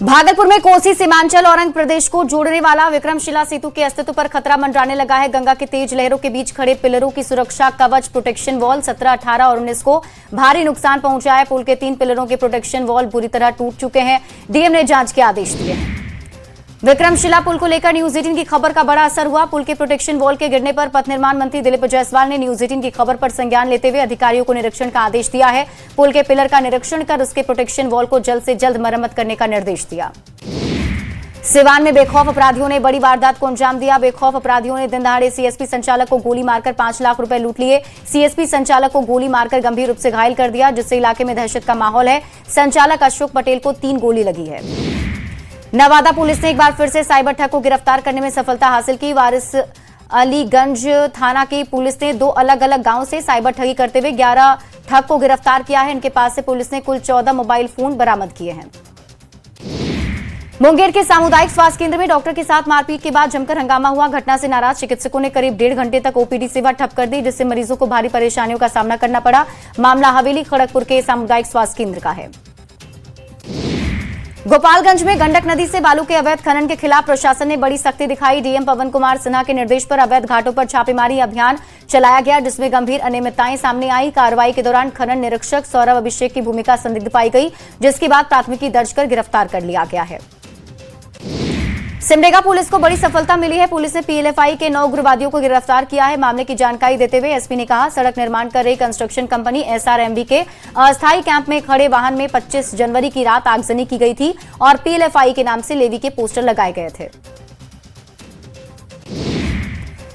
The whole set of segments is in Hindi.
भागलपुर में कोसी सीमांचल और अंग प्रदेश को जोड़ने वाला विक्रमशिला सेतु के अस्तित्व पर खतरा मंडराने लगा है। गंगा की तेज लहरों के बीच खड़े पिलरों की सुरक्षा कवच प्रोटेक्शन वॉल 17, 18 और 19 को भारी नुकसान पहुंचा है। पुल के 3 पिलरों के प्रोटेक्शन वॉल बुरी तरह टूट चुके हैं। डीएम ने जांच के आदेश दिए हैं। विक्रमशिला पुल को लेकर न्यूज 18 की खबर का बड़ा असर हुआ। पुल के प्रोटेक्शन वॉल के गिरने पर पथ निर्माण मंत्री दिलीप जायसवाल ने न्यूज 18 की खबर पर संज्ञान लेते हुए अधिकारियों को निरीक्षण का आदेश दिया है। पुल के पिलर का निरीक्षण कर उसके प्रोटेक्शन वॉल को जल्द से जल्द मरम्मत करने का निर्देश दिया। सिवान में बेखौफ अपराधियों ने बड़ी वारदात को अंजाम दिया। बेखौफ अपराधियों ने दिन दहाड़े सीएसपी संचालक को गोली मारकर 5 लाख रुपए लूट लिए। सीएसपी संचालक को गोली मारकर गंभीर रूप से घायल कर दिया, जिससे इलाके में दहशत का माहौल है। संचालक अशोक पटेल को 3 गोली लगी है। नवादा पुलिस ने एक बार फिर से साइबर ठग को गिरफ्तार करने में सफलता हासिल की। वारिस अलीगंज थाना की पुलिस ने 2 अलग अलग गांवों से साइबर ठगी करते हुए 11 ठग को गिरफ्तार किया है। इनके पास से पुलिस ने कुल 14 मोबाइल फोन बरामद किए हैं। मुंगेर के सामुदायिक स्वास्थ्य केंद्र में डॉक्टर के साथ मारपीट के बाद जमकर हंगामा हुआ। घटना से नाराज चिकित्सकों ने करीब 1.5 घंटे तक ओपीडी सेवा ठप कर दी, जिससे मरीजों को भारी परेशानियों का सामना करना पड़ा। मामला हवेली खड़गपुर के सामुदायिक स्वास्थ्य केंद्र का है। गोपालगंज में गंडक नदी से बालू के अवैध खनन के खिलाफ प्रशासन ने बड़ी सख्ती दिखाई। डीएम पवन कुमार सिन्हा के निर्देश पर अवैध घाटों पर छापेमारी अभियान चलाया गया, जिसमें गंभीर अनियमितताएं सामने आई। कार्रवाई के दौरान खनन निरीक्षक सौरभ अभिषेक की भूमिका संदिग्ध पाई गई, जिसके बाद प्राथमिकी दर्ज कर गिरफ्तार कर लिया गया है। सिमडेगा पुलिस को बड़ी सफलता मिली है। पुलिस ने पीएलएफआई के 9 उग्रवादियों को गिरफ्तार किया है। मामले की जानकारी देते हुए एसपी ने कहा, सड़क निर्माण कर रही कंस्ट्रक्शन कंपनी एसआरएमबी के अस्थायी कैंप में खड़े वाहन में 25 जनवरी की रात आगजनी की गई थी और पीएलएफआई के नाम से लेवी के पोस्टर लगाए गए थे।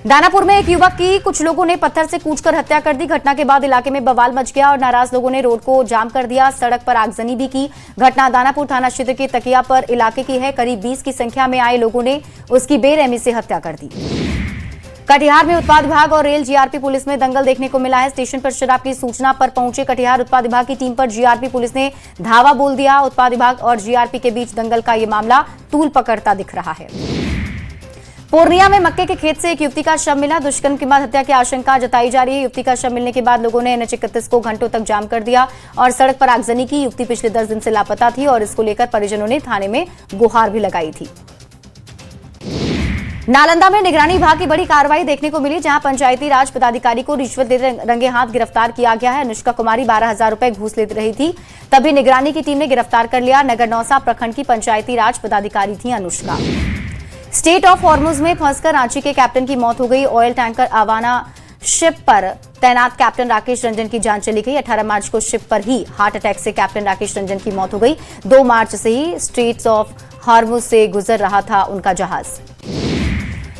दानापुर में एक युवक की कुछ लोगों ने पत्थर से कूचकर हत्या कर दी। घटना के बाद इलाके में बवाल मच गया और नाराज लोगों ने रोड को जाम कर दिया। सड़क पर आगजनी भी की। घटना दानापुर थाना क्षेत्र के तकिया पर इलाके की है। करीब 20 की संख्या में आए लोगों ने उसकी बेरहमी से हत्या कर दी। कटिहार में उत्पाद विभाग और रेल जीआरपी पुलिस में दंगल देखने को मिला है। स्टेशन पर शराब की सूचना पर पहुंचे कटिहार उत्पाद विभाग की टीम पर जीआरपी पुलिस ने धावा बोल दिया। उत्पाद विभाग और जीआरपी के बीच दंगल का यह मामला तूल पकड़ता दिख रहा है। पूर्णिया में मक्के के खेत से एक युवती का शव मिला। दुष्कर्म के बाद हत्या की आशंका जताई जा रही है। युवती का शव मिलने के बाद लोगों ने एनएच 31 को घंटों तक जाम कर दिया और सड़क पर आगजनी की। युवती पिछले 10 दिन से लापता थी और इसको लेकर परिजनों ने थाने में गुहार भी लगाई थी। नालंदा में निगरानी विभाग की बड़ी कार्रवाई देखने को मिली, जहां पंचायती राज पदाधिकारी को रिश्वत देते रंगे हाथ गिरफ्तार किया गया है। अनुष्का कुमारी 12,000 रुपए घूस ले रही थी, तभी निगरानी की टीम ने गिरफ्तार कर लिया। नगर नौसा प्रखंड की पंचायती राज पदाधिकारी थी अनुष्का। स्टेट ऑफ हॉर्मुज में फंसकर रांची के कैप्टन की मौत हो गई। ऑयल टैंकर आवाना शिप पर तैनात कैप्टन राकेश रंजन की जान चली गई। 18 मार्च को शिप पर ही हार्ट अटैक से कैप्टन राकेश रंजन की मौत हो गई। 2 मार्च से ही स्ट्रेट्स ऑफ हॉर्मुज से गुजर रहा था उनका जहाज।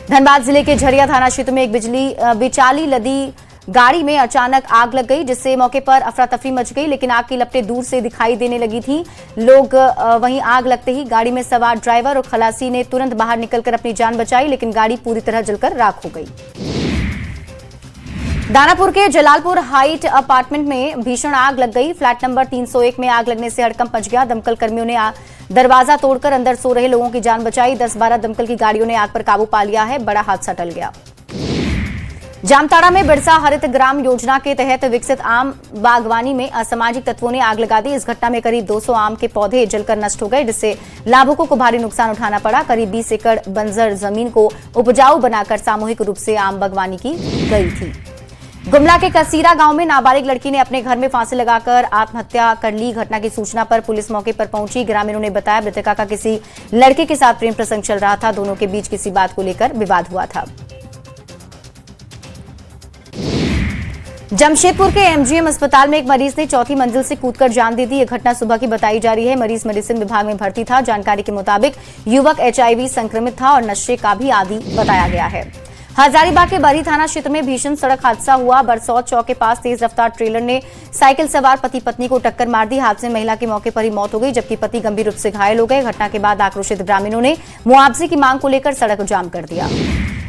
धनबाद जिले के झरिया थाना क्षेत्र में एक बिचाली लदी गाड़ी में अचानक आग लग गई, जिससे मौके पर अफरा तफरी मच गई, लेकिन आग की लपटें दूर से दिखाई देने लगी थी। लोग वहीं आग लगते ही गाड़ी में सवार ड्राइवर और खलासी ने तुरंत बाहर निकलकर अपनी जान बचाई, लेकिन गाड़ी पूरी तरह जलकर राख हो गई। दानापुर के जलालपुर हाइट अपार्टमेंट में भीषण आग लग गई। फ्लैट नंबर 301 में आग लगने से हड़कंप मच गया। दमकल कर्मियों ने दरवाजा तोड़कर अंदर सो रहे लोगों की जान बचाई। 10-12 दमकल की गाड़ियों ने आग पर काबू पा लिया है। बड़ा हादसा टल गया। जामताड़ा में बिरसा हरित ग्राम योजना के तहत विकसित आम बागवानी में असामाजिक तत्वों ने आग लगा दी। इस घटना में करीब 200 आम के पौधे जलकर नष्ट हो गए, जिससे लाभुकों को भारी नुकसान उठाना पड़ा। करीब 20 एकड़ बंजर जमीन को उपजाऊ बनाकर सामूहिक रूप से आम बागवानी की गई थी। गुमला के कसीरा गांव में नाबालिग लड़की ने अपने घर में फांसी लगाकर आत्महत्या कर ली। घटना की सूचना पर पुलिस मौके पर पहुंची। ग्रामीणों ने बताया, मृतका का किसी लड़के के साथ प्रेम प्रसंग चल रहा था। दोनों के बीच किसी बात को लेकर विवाद हुआ था। जमशेदपुर के एमजीएम अस्पताल में एक मरीज ने 4थी मंजिल से कूदकर जान दे दी। यह घटना सुबह की बताई जा रही है। मरीज मेडिसिन विभाग में भर्ती था। जानकारी के मुताबिक युवक एचआईवी संक्रमित था और नशे का भी आदी बताया गया है। हजारीबाग के बरही थाना क्षेत्र में भीषण सड़क हादसा हुआ। बरसौत चौक के पास तेज रफ्तार ट्रेलर ने साइकिल सवार पति पत्नी को टक्कर मार दी। हादसे में महिला की मौके पर ही मौत हो गई, जबकि पति गंभीर रूप से घायल हो गए। घटना के बाद आक्रोशित ग्रामीणों ने मुआवजे की मांग को लेकर सड़क जाम कर दिया।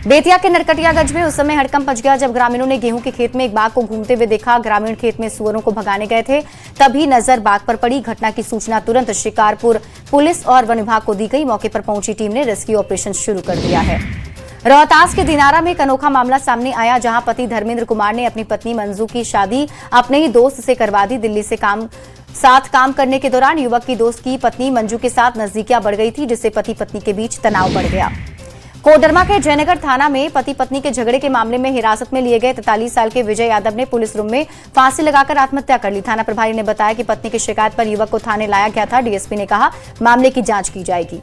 बेतिया के नरकटियागंज में उस समय हड़कंप मच गया, जब ग्रामीणों ने गेहूं के खेत में एक बाघ को घूमते हुए देखा। ग्रामीण खेत में सुअरों को भगाने गए थे, तभी नजर बाघ पर पड़ी। घटना की सूचना तुरंत शिकारपुर पुलिस और वन विभाग को दी गई। मौके पर पहुंची टीम ने रेस्क्यू ऑपरेशन शुरू कर दिया है। रोहतास के दिनारा में एक अनोखा मामला सामने आया, जहां पति धर्मेंद्र कुमार ने अपनी पत्नी मंजू की शादी अपने ही दोस्त से करवा दी। दिल्ली से काम साथ काम करने के दौरान युवक की दोस्त की पत्नी मंजू के साथ नजदीकियां बढ़ गई थी, जिससे पति पत्नी के बीच तनाव बढ़ गया। कोडरमा के जयनगर थाना में पति पत्नी के झगड़े के मामले में हिरासत में लिए गए 43 साल के विजय यादव ने पुलिस रूम में फांसी लगाकर आत्महत्या कर ली। थाना प्रभारी ने बताया कि पत्नी की शिकायत पर युवक को थाने लाया गया था। डीएसपी ने कहा मामले की जांच की जाएगी।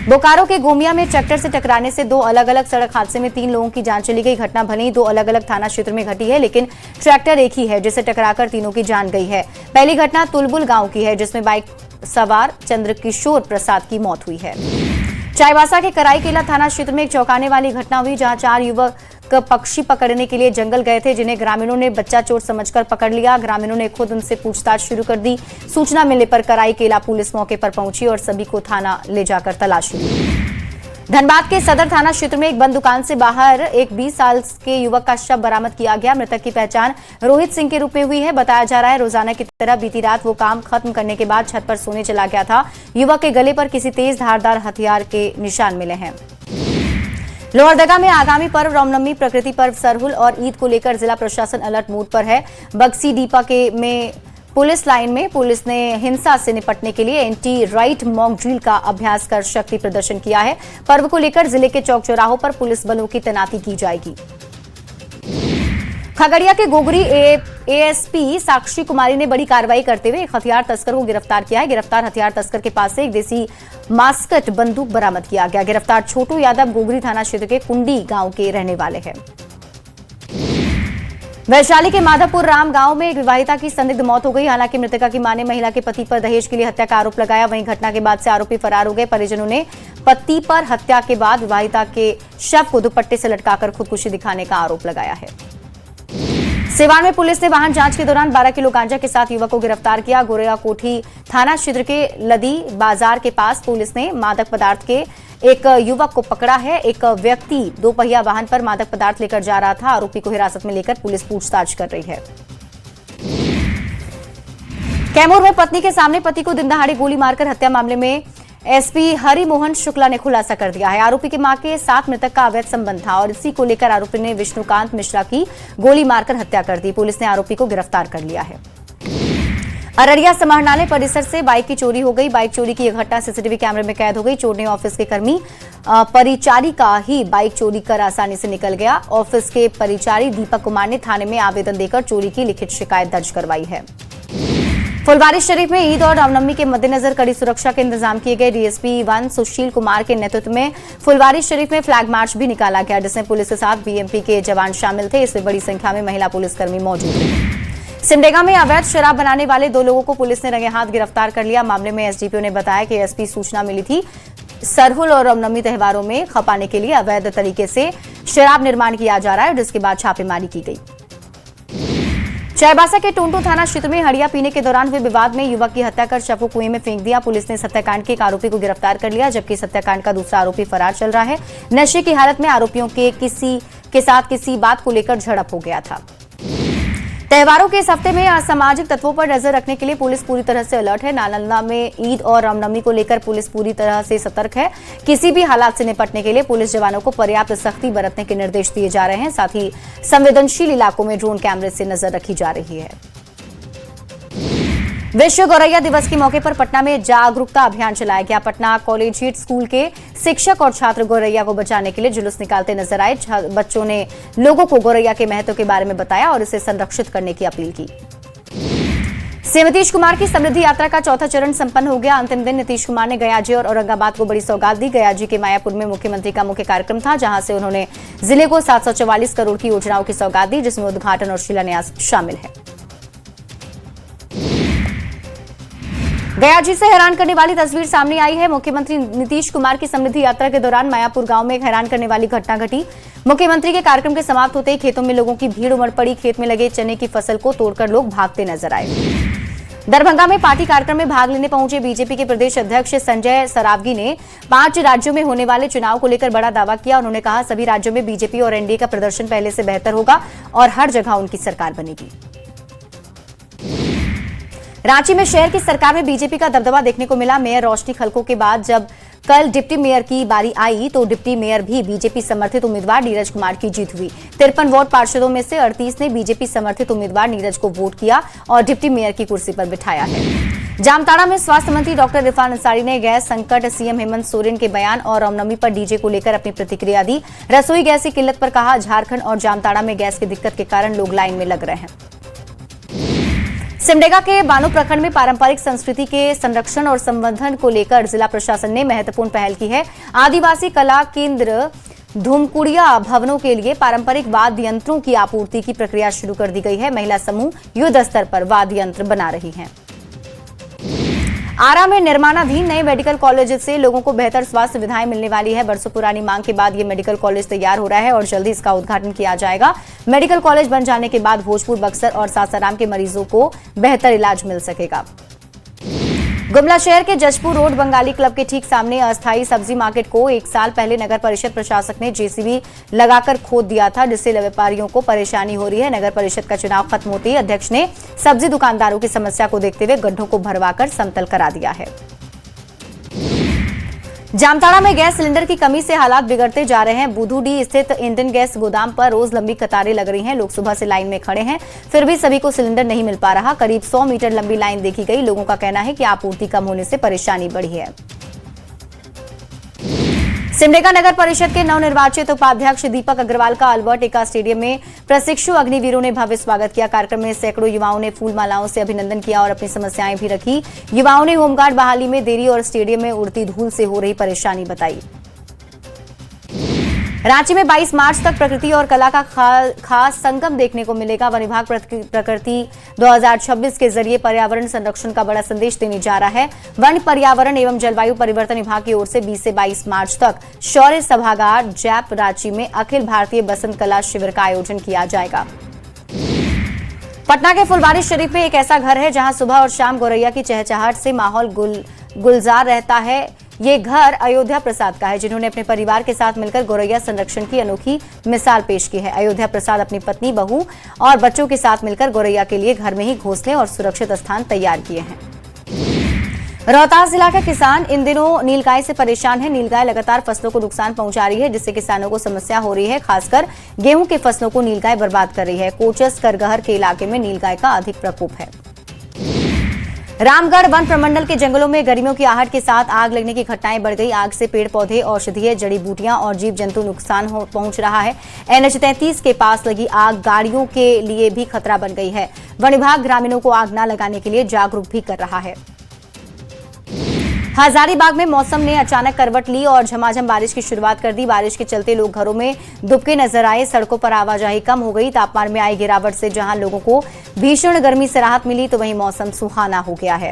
बोकारो के गोमिया में ट्रैक्टर से टकराने से 2 अलग अलग सड़क हादसे में 3 लोगों की जान चली गई। घटना भले ही 2 अलग अलग थाना क्षेत्र में घटी है, लेकिन ट्रैक्टर एक ही है, जिसे टकराकर तीनों की जान गई है। पहली घटना तुलबुल गांव की है, जिसमें बाइक सवार चंद्रकिशोर प्रसाद की मौत हुई है। चाईबासा के कराईकेला थाना क्षेत्र में एक चौंकाने वाली घटना हुई, जहां 4 युवक पक्षी पकड़ने के लिए जंगल गए थे, जिन्हें ग्रामीणों ने बच्चा चोर समझकर पकड़ लिया। ग्रामीणों ने खुद उनसे पूछताछ शुरू कर दी। सूचना मिलने पर कराईकेला पुलिस मौके पर पहुंची और सभी को थाना ले जाकर तलाशी ली। धनबाद के सदर थाना क्षेत्र में एक बंद दुकान से बाहर एक 20 साल के युवक का शव बरामद किया गया। मृतक की पहचान रोहित सिंह के रूप में हुई है। बताया जा रहा है रोजाना की तरह बीती रात वो काम खत्म करने के बाद छत पर सोने चला गया था। युवक के गले पर किसी तेज धारदार हथियार के निशान मिले हैं। लोहरदगा में आगामी पर्व रामनवमी, प्रकृति पर्व सरहुल और ईद को लेकर जिला प्रशासन अलर्ट मोड पर है। बक्सी डीपा में पुलिस लाइन में पुलिस ने हिंसा से निपटने के लिए एंटी राइट मॉक ड्रिल का अभ्यास कर शक्ति प्रदर्शन किया है। पर्व को लेकर जिले के चौक चौराहों पर पुलिस बलों की तैनाती की जाएगी। खगड़िया के गोगरी एएसपी साक्षी कुमारी ने बड़ी कार्रवाई करते हुए एक हथियार तस्कर को गिरफ्तार किया है। गिरफ्तार हथियार तस्कर के पास से एक देसी मास्कट बंदूक बरामद किया गया। गिरफ्तार छोटू यादव गोगरी थाना क्षेत्र के कुंडी गांव के रहने वाले हैं। वैशाली के माधवपुर राम गांव में एक विवाहिता की संदिग्ध मौत हो गई। हालांकि मृतका की मां ने महिला के पति पर दहेज के लिए हत्या का आरोप लगाया। वहीं घटना के बाद से आरोपी फरार हो गए। परिजनों ने पति पर हत्या के बाद विवाहिता के शव को दुपट्टे से लटकाकर खुदकुशी दिखाने का आरोप लगाया है। सिवान में पुलिस ने वाहन जांच के दौरान 12 किलो गांजा के साथ युवक को गिरफ्तार किया। गोरेगा कोठी थाना क्षेत्र के लदी बाजार के पास पुलिस ने मादक पदार्थ के एक युवक को पकड़ा है। एक व्यक्ति 2 पहिया वाहन पर मादक पदार्थ लेकर जा रहा था। आरोपी को हिरासत में लेकर पुलिस पूछताछ कर रही है। कैमूर में पत्नी के सामने पति को दिन दहाड़े गोली मारकर हत्या मामले में एसपी हरिमोहन शुक्ला ने खुलासा कर दिया है। आरोपी की मां के साथ मृतक का अवैध संबंध था और इसी को लेकर आरोपी ने विष्णुकांत मिश्रा की गोली मारकर हत्या कर दी। पुलिस ने आरोपी को गिरफ्तार कर लिया है। अररिया समाहरणालय परिसर से बाइक की चोरी हो गई। बाइक चोरी की यह घटना सीसीटीवी कैमरे में कैद हो गई। चोर ने ऑफिस के कर्मी परिचारिका ही बाइक चोरी कर आसानी से निकल गया। ऑफिस के परिचारी दीपक कुमार ने थाने में आवेदन देकर चोरी की लिखित शिकायत दर्ज करवाई है। फुलवारीशरीफ में ईद और रामनवमी के मद्देनजर कड़ी सुरक्षा के इंतजाम किए गए। डीएसपी 1 सुशील कुमार के नेतृत्व में फुलवारीशरीफ में फ्लैग मार्च भी निकाला गया, जिसमें पुलिस के साथ बीएमपी के जवान शामिल थे। इसमें बड़ी संख्या में महिला पुलिसकर्मी मौजूद थे। सिमडेगा में अवैध शराब बनाने वाले 2 लोगों को पुलिस ने रंगे हाथ गिरफ्तार कर लिया। मामले में एसडीपीओ ने बताया कि एसपी सूचना मिली थी सरहुल और रामनवमी त्योहारों में खपाने के लिए अवैध तरीके से शराब निर्माण किया जा रहा है, जिसके बाद छापेमारी की गई। चाईबासा के टोंटो थाना क्षेत्र में हड़िया पीने के दौरान हुए विवाद में युवक की हत्या कर शव को कुएं में फेंक दिया। पुलिस ने इस हत्याकांड के एक आरोपी को गिरफ्तार कर लिया, जबकि इस हत्याकांड का दूसरा आरोपी फरार चल रहा है। नशे की हालत में आरोपियों के किसी बात को लेकर झड़प हो गया था। त्योहारों के इस हफ्ते में असामाजिक तत्वों पर नजर रखने के लिए पुलिस पूरी तरह से अलर्ट है। नालंदा में ईद और रामनवमी को लेकर पुलिस पूरी तरह से सतर्क है। किसी भी हालात से निपटने के लिए पुलिस जवानों को पर्याप्त सख्ती बरतने के निर्देश दिए जा रहे हैं। साथ ही संवेदनशील इलाकों में ड्रोन कैमरे से नजर रखी जा रही है। विश्व गौरैया दिवस के मौके पर पटना में जागरूकता अभियान चलाया गया। पटना कॉलेजिएट स्कूल के शिक्षक और छात्र गौरैया को बचाने के लिए जुलूस निकालते नजर आए। बच्चों ने लोगों को गौरैया के महत्व के बारे में बताया और इसे संरक्षित करने की अपील की। सीएम नीतीश कुमार की समृद्धि यात्रा का चौथा चरण संपन्न हो गया। अंतिम दिन नीतीश कुमार ने गयाजी और औरंगाबाद को बड़ी सौगात दी। गयाजी के मायापुर में मुख्यमंत्री का मुख्य कार्यक्रम था, जहां से उन्होंने जिले को 744 करोड़ की योजनाओं की सौगात दी, जिसमें उद्घाटन और शिलान्यास शामिल है। गयाजी से हैरान करने वाली तस्वीर सामने आई है। मुख्यमंत्री नीतीश कुमार की समृद्धि यात्रा के दौरान मायापुर गांव में एक हैरान करने वाली घटना घटी। मुख्यमंत्री के कार्यक्रम के समाप्त होते ही खेतों में लोगों की भीड़ उमड़ पड़ी। खेत में लगे चने की फसल को तोड़कर लोग भागते नजर आए। दरभंगा में पार्टी कार्यक्रम में भाग लेने पहुंचे बीजेपी के प्रदेश अध्यक्ष संजय सरावगी ने 5 राज्यों में होने वाले चुनाव को लेकर बड़ा दावा किया। उन्होंने कहा सभी राज्यों में बीजेपी और एनडीए का प्रदर्शन पहले से बेहतर होगा और हर जगह उनकी सरकार बनेगी। रांची में शहर की सरकार में बीजेपी का दबदबा देखने को मिला। मेयर रोशनी खलको के बाद जब कल डिप्टी मेयर की बारी आई तो डिप्टी मेयर भी बीजेपी समर्थित उम्मीदवार नीरज कुमार की जीत हुई। 53 वार्ड पार्षदों में से 38 ने बीजेपी समर्थित उम्मीदवार नीरज को वोट किया और डिप्टी मेयर की कुर्सी पर बिठाया है। जामताड़ा में स्वास्थ्य मंत्री डॉक्टर इरफान अंसारी ने गैस संकट, सीएम हेमंत सोरेन के बयान और रामनवमी पर डीजे को लेकर अपनी प्रतिक्रिया दी। रसोई गैस की किल्लत पर कहा, झारखंड और जामताड़ा में गैस की दिक्कत के कारण लोग लाइन में लग रहे हैं। सिमडेगा के बानो प्रखंड में पारंपरिक संस्कृति के संरक्षण और संवर्धन को लेकर जिला प्रशासन ने महत्वपूर्ण पहल की है। आदिवासी कला केंद्र धूमकुड़िया भवनों के लिए पारंपरिक वाद्य यंत्रों की आपूर्ति की प्रक्रिया शुरू कर दी गई है। महिला समूह युद्ध स्तर पर वाद्य यंत्र बना रही हैं। आरा में निर्माणाधीन नए मेडिकल कॉलेज से लोगों को बेहतर स्वास्थ्य सुविधाएं मिलने वाली है। बरसों पुरानी मांग के बाद ये मेडिकल कॉलेज तैयार हो रहा है और जल्दी इसका उद्घाटन किया जाएगा। मेडिकल कॉलेज बन जाने के बाद भोजपुर, बक्सर और सासाराम के मरीजों को बेहतर इलाज मिल सकेगा। गुमला शहर के जजपुर रोड बंगाली क्लब के ठीक सामने अस्थायी सब्जी मार्केट को 1 साल पहले नगर परिषद प्रशासक ने जेसीबी लगाकर खोद दिया था, जिससे व्यापारियों को परेशानी हो रही है। नगर परिषद का चुनाव खत्म होते ही अध्यक्ष ने सब्जी दुकानदारों की समस्या को देखते हुए गड्ढों को भरवाकर समतल करा दिया है। जामताड़ा में गैस सिलेंडर की कमी से हालात बिगड़ते जा रहे हैं। बुधूडी स्थित इंडियन गैस गोदाम पर रोज लंबी कतारें लग रही हैं। लोग सुबह से लाइन में खड़े हैं, फिर भी सभी को सिलेंडर नहीं मिल पा रहा। करीब 100 मीटर लंबी लाइन देखी गई। लोगों का कहना है कि आपूर्ति कम होने से परेशानी बढ़ी है। सिमडेगा नगर परिषद के नवनिर्वाचित उपाध्यक्ष दीपक अग्रवाल का अल्बर्ट एक्का स्टेडियम में प्रशिक्षु अग्निवीरों ने भव्य स्वागत किया। कार्यक्रम में सैकड़ों युवाओं ने फूल मालाओं से अभिनंदन किया और अपनी समस्याएं भी रखी। युवाओं ने होमगार्ड बहाली में देरी और स्टेडियम में उड़ती धूल से हो रही परेशानी बताई। रांची में 22 मार्च तक प्रकृति और कला का खास संगम देखने को मिलेगा। वन विभाग प्रकृति 2026 के जरिए पर्यावरण संरक्षण का बड़ा संदेश देने जा रहा है। वन, पर्यावरण एवं जलवायु परिवर्तन विभाग की ओर से 20 से 22 मार्च तक शौर्य सभागार जैप रांची में अखिल भारतीय बसंत कला शिविर का आयोजन किया जाएगा। पटना के फुलवारी शरीफ में एक ऐसा घर है जहां सुबह और शाम गौरैया की चहचहाहट से माहौल गुलजार रहता है। ये घर अयोध्या प्रसाद का है, जिन्होंने अपने परिवार के साथ मिलकर गौरैया संरक्षण की अनोखी मिसाल पेश की है। अयोध्या प्रसाद अपनी पत्नी, बहू और बच्चों के साथ मिलकर गौरैया के लिए घर में ही घोंसले और सुरक्षित स्थान तैयार किए हैं। रोहतास जिला के किसान इन दिनों नीलगाय से परेशान है। नीलगाय लगातार फसलों को नुकसान पहुंचा रही है, जिससे किसानों को समस्या हो रही है। खासकर गेहूं की फसलों को नीलगाय बर्बाद कर रही है। कोचस करगहर के इलाके में नीलगाय का अधिक प्रकोप है। रामगढ़ वन प्रमंडल के जंगलों में गर्मियों की आहट के साथ आग लगने की घटनाएं बढ़ गई। आग से पेड़ पौधे, औषधीय जड़ी बूटियां और जीव जंतु नुकसान पहुंच रहा है। NH 33 के पास लगी आग गाड़ियों के लिए भी खतरा बन गई है। वन विभाग ग्रामीणों को आग न लगाने के लिए जागरूक भी कर रहा है। हजारीबाग में मौसम ने अचानक करवट ली और झमाझम बारिश की शुरुआत कर दी। बारिश के चलते लोग घरों में दुबके नजर आए। सड़कों पर आवाजाही कम हो गई। तापमान में आई गिरावट से जहां लोगों को भीषण गर्मी से राहत मिली, तो वहीं मौसम सुहाना हो गया है।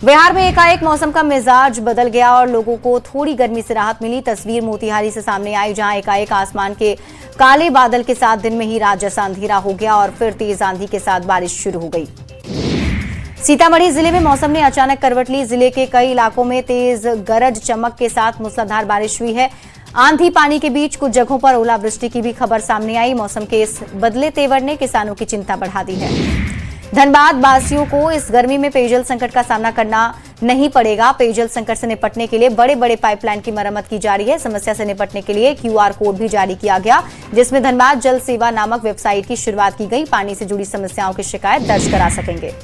बिहार में एकाएक मौसम का मिजाज बदल गया और लोगों को थोड़ी गर्मी से राहत मिली। तस्वीर मोतिहारी से सामने आई, जहां एकाएक आसमान के काले बादल के साथ दिन में ही रात जैसा अंधेरा हो गया और फिर तेज आंधी के साथ बारिश शुरू हो गई। सीतामढ़ी जिले में मौसम ने अचानक करवट ली। जिले के कई इलाकों में तेज गरज चमक के साथ मूसलाधार बारिश हुई है। आंधी पानी के बीच कुछ जगहों पर ओलावृष्टि की भी खबर सामने आई। मौसम के इस बदले तेवर ने किसानों की चिंता बढ़ा दी है। धनबाद वासियों को इस गर्मी में पेयजल संकट का सामना करना नहीं पड़ेगा। पेयजल संकट से निपटने के लिए बड़े बड़े पाइपलाइन की मरम्मत की जा रही है। समस्या से निपटने के लिए QR कोड भी जारी किया गया, जिसमें धनबाद जल सेवा नामक वेबसाइट की शुरुआत की गई। पानी से जुड़ी समस्याओं की शिकायत दर्ज करा सकेंगे।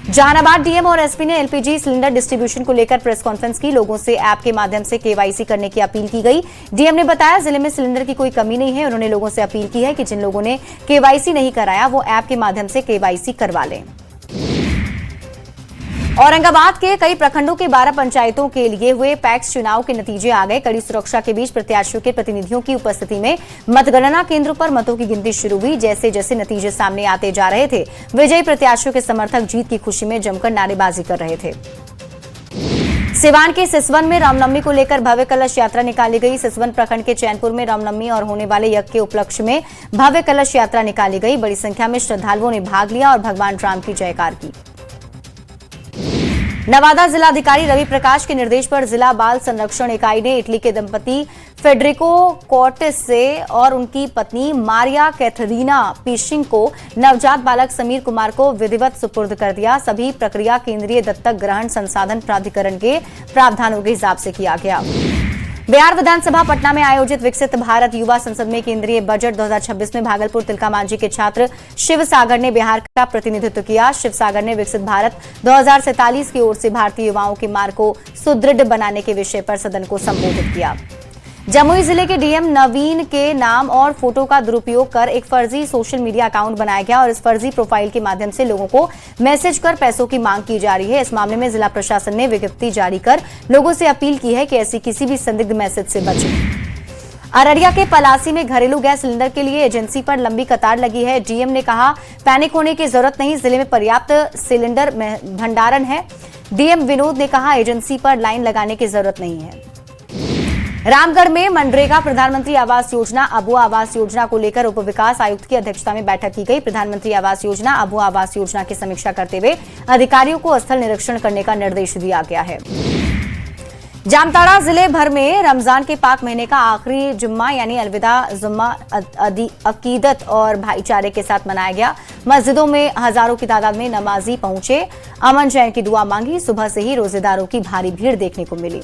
जहानाबाद डीएम और एसपी ने LPG सिलेंडर डिस्ट्रीब्यूशन को लेकर प्रेस कॉन्फ्रेंस की। लोगों से ऐप के माध्यम से KYC करने की अपील की गई। डीएम ने बताया, जिले में सिलेंडर की कोई कमी नहीं है। उन्होंने लोगों से अपील की है कि जिन लोगों ने KYC नहीं कराया वो ऐप के माध्यम से KYC करवा लें। औरंगाबाद के कई प्रखंडों के 12 पंचायतों के लिए हुए पैक्स चुनाव के नतीजे आ गए। कड़ी सुरक्षा के बीच प्रत्याशियों के प्रतिनिधियों की उपस्थिति में मतगणना केंद्रों पर मतों की गिनती शुरू हुई। जैसे जैसे नतीजे सामने आते जा रहे थे, विजयी प्रत्याशियों के समर्थक जीत की खुशी में जमकर नारेबाजी कर रहे थे। सिवान के सिसवन में रामनवमी को लेकर भव्य कलश यात्रा निकाली गई। सिसवन प्रखंड के चैनपुर में रामनवमी और होने वाले यज्ञ के उपलक्ष्य में भव्य कलश यात्रा निकाली गई। बड़ी संख्या में श्रद्धालुओं ने भाग लिया और भगवान राम की जयकार की। नवादा जिलाधिकारी रवि प्रकाश के निर्देश पर जिला बाल संरक्षण इकाई ने इटली के दंपति फेडरिको कॉर्टिस से और उनकी पत्नी मारिया कैथरीना पीशिंग को नवजात बालक समीर कुमार को विधिवत सुपुर्द कर दिया। सभी प्रक्रिया केंद्रीय दत्तक ग्रहण संसाधन प्राधिकरण के प्रावधानों के हिसाब से किया गया। बिहार विधानसभा पटना में आयोजित विकसित भारत युवा संसद में केंद्रीय बजट 2026 में भागलपुर तिलका मांझी के छात्र शिव सागर ने बिहार का प्रतिनिधित्व किया। शिव सागर ने विकसित भारत 2047 की ओर से भारतीय युवाओं के मार्ग को सुदृढ़ बनाने के विषय पर सदन को संबोधित किया। जमुई जिले के डीएम नवीन के नाम और फोटो का दुरुपयोग कर एक फर्जी सोशल मीडिया अकाउंट बनाया गया और इस फर्जी प्रोफाइल के माध्यम से लोगों को मैसेज कर पैसों की मांग की जा रही है। इस मामले में जिला प्रशासन ने विज्ञप्ति जारी कर लोगों से अपील की है कि ऐसी किसी भी संदिग्ध मैसेज से बचें। अररिया के पलासी में घरेलू गैस सिलेंडर के लिए एजेंसी पर लंबी कतार लगी है। डीएम ने कहा, पैनिक होने की जरूरत नहीं, जिले में पर्याप्त सिलेंडर भंडारण है। डीएम विनोद ने कहा, एजेंसी पर लाइन लगाने की जरूरत नहीं है। रामगढ़ में मनरेगा प्रधानमंत्री आवास योजना अबू आवास योजना को लेकर उप विकास आयुक्त की अध्यक्षता में बैठक की गई। प्रधानमंत्री आवास योजना अबू आवास योजना की समीक्षा करते हुए अधिकारियों को स्थल निरीक्षण करने का निर्देश दिया गया है। जामताड़ा जिले भर में रमजान के पाक महीने का आखिरी जुम्मा यानी अलविदा जुम्मा अकीदत और भाईचारे के साथ मनाया गया। मस्जिदों में हजारों की तादाद में नमाजी पहुंचे, अमन चैन की दुआ मांगी। सुबह से ही रोजेदारों की भारी भीड़ देखने को मिली।